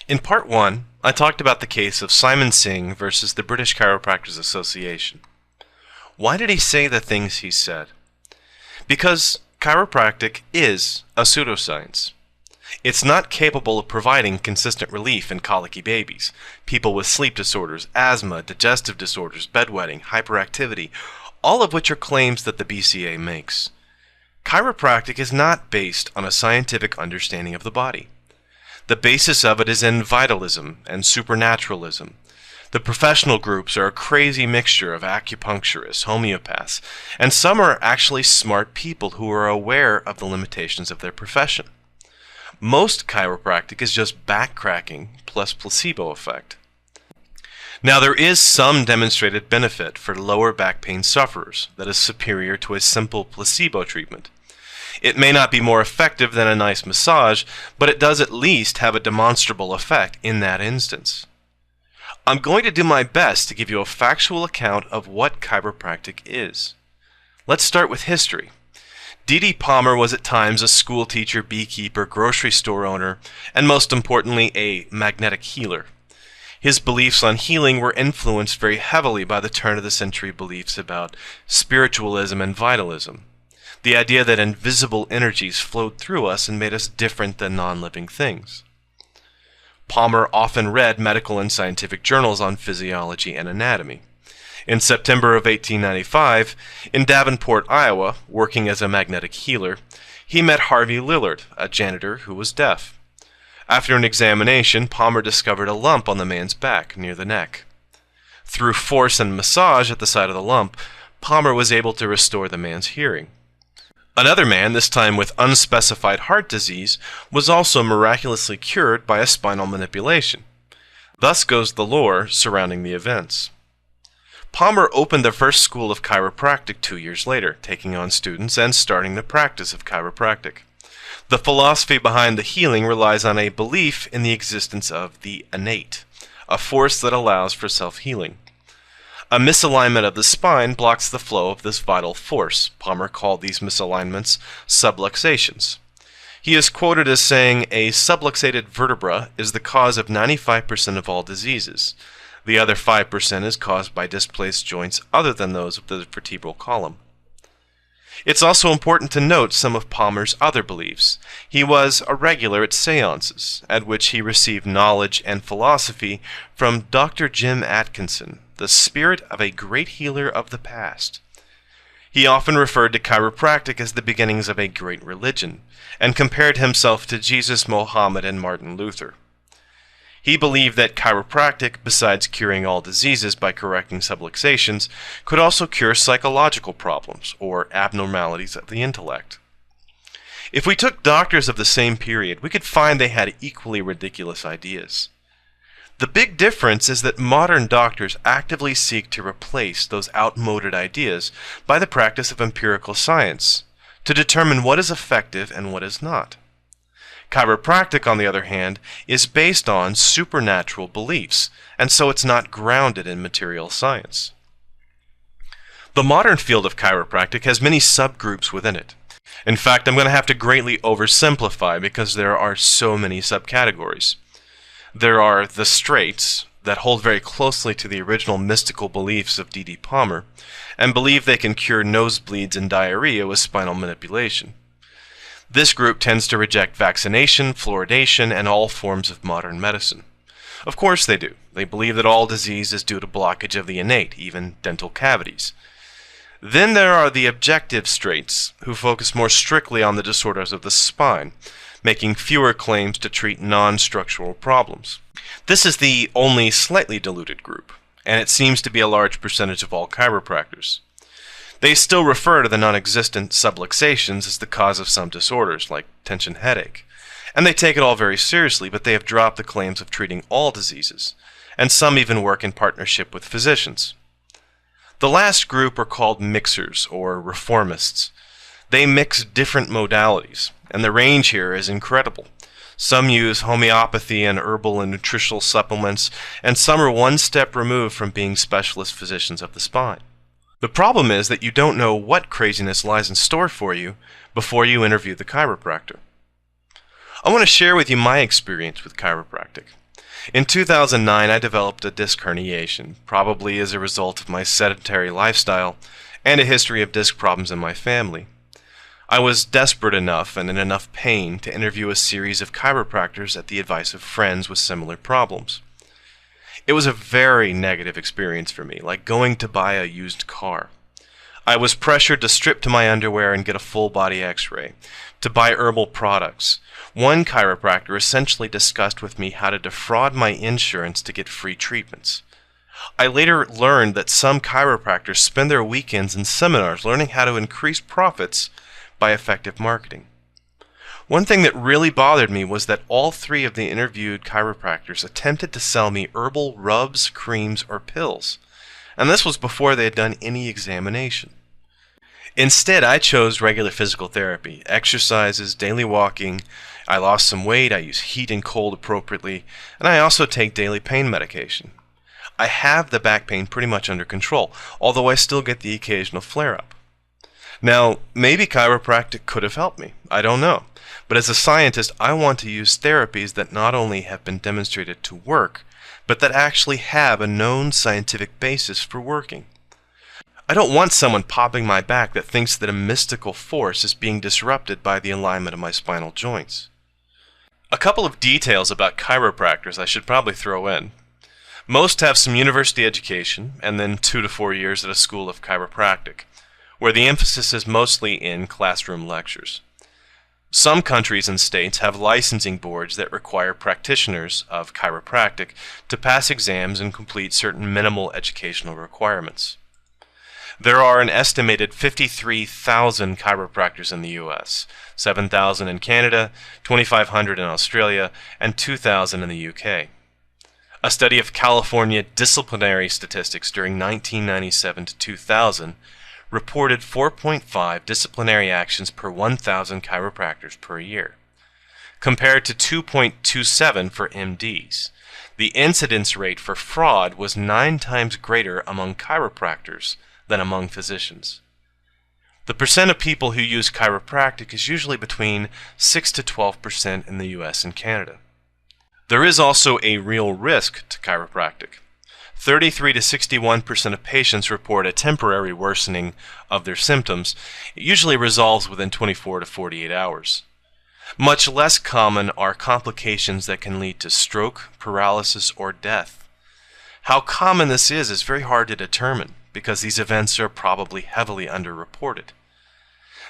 In part 1, I talked about the case of Simon Singh versus the British Chiropractors Association. Why did he say the things he said? Because chiropractic is a pseudoscience. It's not capable of providing consistent relief in colicky babies, people with sleep disorders, asthma, digestive disorders, bedwetting, hyperactivity, all of which are claims that the BCA makes. Chiropractic is not based on a scientific understanding of the body. The basis of it is in vitalism and supernaturalism. The professional groups are a crazy mixture of acupuncturists, homeopaths, and some are actually smart people who are aware of the limitations of their profession. Most chiropractic is just backcracking plus placebo effect. Now, there is some demonstrated benefit for lower back pain sufferers that is superior to a simple placebo treatment. It may not be more effective than a nice massage, but it does at least have a demonstrable effect in that instance. I'm going to do my best to give you a factual account of what chiropractic is. Let's start with history. D.D. Palmer was at times a school teacher, beekeeper, grocery store owner, and most importantly, a magnetic healer. His beliefs on healing were influenced very heavily by the turn-of-the-century beliefs about spiritualism and vitalism. The idea that invisible energies flowed through us and made us different than non-living things. Palmer often read medical and scientific journals on physiology and anatomy. In September of 1895, in Davenport, Iowa, working as a magnetic healer, he met Harvey Lillard, a janitor who was deaf. After an examination, Palmer discovered a lump on the man's back near the neck. Through force and massage at the site of the lump, Palmer was able to restore the man's hearing. Another man, this time with unspecified heart disease, was also miraculously cured by a spinal manipulation. Thus goes the lore surrounding the events. Palmer opened the first school of chiropractic 2 years later, taking on students and starting the practice of chiropractic. The philosophy behind the healing relies on a belief in the existence of the innate, a force that allows for self-healing. A misalignment of the spine blocks the flow of this vital force. Palmer called these misalignments subluxations. He is quoted as saying, "A subluxated vertebra is the cause of 95% of all diseases. The other 5% is caused by displaced joints other than those of the vertebral column." It's also important to note some of Palmer's other beliefs. He was a regular at seances, at which he received knowledge and philosophy from Dr. Jim Atkinson, the spirit of a great healer of the past. He often referred to chiropractic as the beginnings of a great religion, and compared himself to Jesus, Mohammed, and Martin Luther. He believed that chiropractic, besides curing all diseases by correcting subluxations, could also cure psychological problems or abnormalities of the intellect. If we took doctors of the same period, we could find they had equally ridiculous ideas. The big difference is that modern doctors actively seek to replace those outmoded ideas by the practice of empirical science, to determine what is effective and what is not. Chiropractic, on the other hand, is based on supernatural beliefs, and so it's not grounded in material science. The modern field of chiropractic has many subgroups within it. In fact, I'm going to have to greatly oversimplify because there are so many subcategories. There are the straights, that hold very closely to the original mystical beliefs of D.D. Palmer, and believe they can cure nosebleeds and diarrhea with spinal manipulation. This group tends to reject vaccination, fluoridation, and all forms of modern medicine. Of course they do. They believe that all disease is due to blockage of the innate, even dental cavities. Then there are the objective straights, who focus more strictly on the disorders of the spine, making fewer claims to treat non-structural problems. This is the only slightly diluted group, and it seems to be a large percentage of all chiropractors. They still refer to the non-existent subluxations as the cause of some disorders, like tension headache. And they take it all very seriously, but they have dropped the claims of treating all diseases, and some even work in partnership with physicians. The last group are called mixers, or reformists. They mix different modalities, and the range here is incredible. Some use homeopathy and herbal and nutritional supplements, and some are one step removed from being specialist physicians of the spine. The problem is that you don't know what craziness lies in store for you before you interview the chiropractor. I want to share with you my experience with chiropractic. In 2009, I developed a disc herniation, probably as a result of my sedentary lifestyle and a history of disc problems in my family. I was desperate enough and in enough pain to interview a series of chiropractors at the advice of friends with similar problems. It was a very negative experience for me, like going to buy a used car. I was pressured to strip to my underwear and get a full-body x-ray, to buy herbal products. One chiropractor essentially discussed with me how to defraud my insurance to get free treatments. I later learned that some chiropractors spend their weekends in seminars learning how to increase profits by effective marketing. One thing that really bothered me was that all three of the interviewed chiropractors attempted to sell me herbal rubs, creams, or pills, and this was before they had done any examination. Instead, I chose regular physical therapy, exercises, daily walking. I lost some weight, I use heat and cold appropriately, and I also take daily pain medication. I have the back pain pretty much under control, although I still get the occasional flare-up. Now, maybe chiropractic could have helped me. I don't know. But as a scientist, I want to use therapies that not only have been demonstrated to work, but that actually have a known scientific basis for working. I don't want someone popping my back that thinks that a mystical force is being disrupted by the alignment of my spinal joints. A couple of details about chiropractors I should probably throw in. Most have some university education, and then 2 to 4 years at a school of chiropractic, where the emphasis is mostly in classroom lectures. Some countries and states have licensing boards that require practitioners of chiropractic to pass exams and complete certain minimal educational requirements. There are an estimated 53,000 chiropractors in the U.S., 7,000 in Canada, 2,500 in Australia, and 2,000 in the U.K. A study of California disciplinary statistics during 1997 to 2000 reported 4.5 disciplinary actions per 1,000 chiropractors per year, compared to 2.27 for MDs. The incidence rate for fraud was 9 times greater among chiropractors than among physicians. The percent of people who use chiropractic is usually between 6 to 12% in the US and Canada. There is also a real risk to chiropractic. 33 to 61% of patients report a temporary worsening of their symptoms. It usually resolves within 24 to 48 hours. Much less common are complications that can lead to stroke, paralysis, or death. How common this is very hard to determine because these events are probably heavily underreported.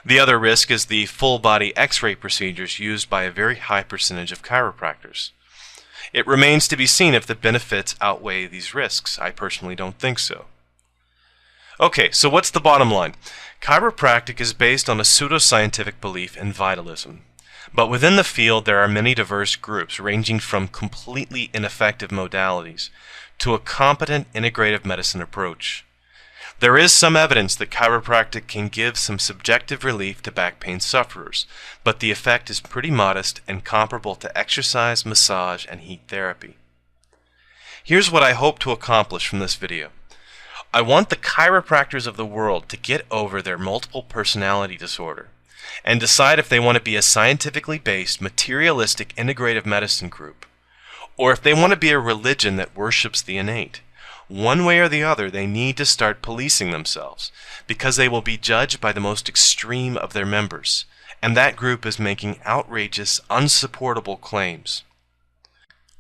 The other risk is the full-body X-ray procedures used by a very high percentage of chiropractors. It remains to be seen if the benefits outweigh these risks. I personally don't think so. Okay, so what's the bottom line? Chiropractic is based on a pseudoscientific belief in vitalism. But within the field there are many diverse groups ranging from completely ineffective modalities to a competent integrative medicine approach. There is some evidence that chiropractic can give some subjective relief to back pain sufferers, but the effect is pretty modest and comparable to exercise, massage, and heat therapy. Here's what I hope to accomplish from this video. I want the chiropractors of the world to get over their multiple personality disorder and decide if they want to be a scientifically based, materialistic, integrative medicine group, or if they want to be a religion that worships the innate. One way or the other, they need to start policing themselves, because they will be judged by the most extreme of their members, and that group is making outrageous, unsupportable claims.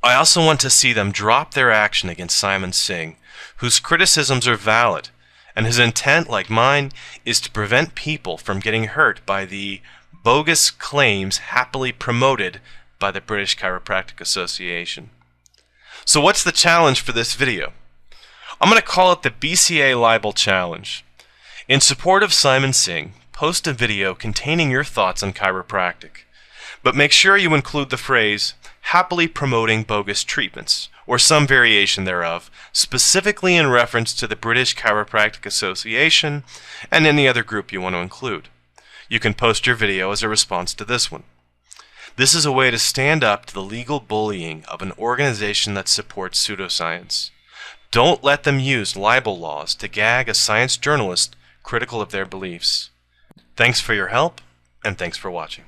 I also want to see them drop their action against Simon Singh, whose criticisms are valid, and his intent, like mine, is to prevent people from getting hurt by the bogus claims happily promoted by the British Chiropractic Association. So what's the challenge for this video? I'm going to call it the BCA Libel Challenge. In support of Simon Singh, post a video containing your thoughts on chiropractic. But make sure you include the phrase, happily promoting bogus treatments, or some variation thereof, specifically in reference to the British Chiropractic Association and any other group you want to include. You can post your video as a response to this one. This is a way to stand up to the legal bullying of an organization that supports pseudoscience. Don't let them use libel laws to gag a science journalist critical of their beliefs. Thanks for your help, and thanks for watching.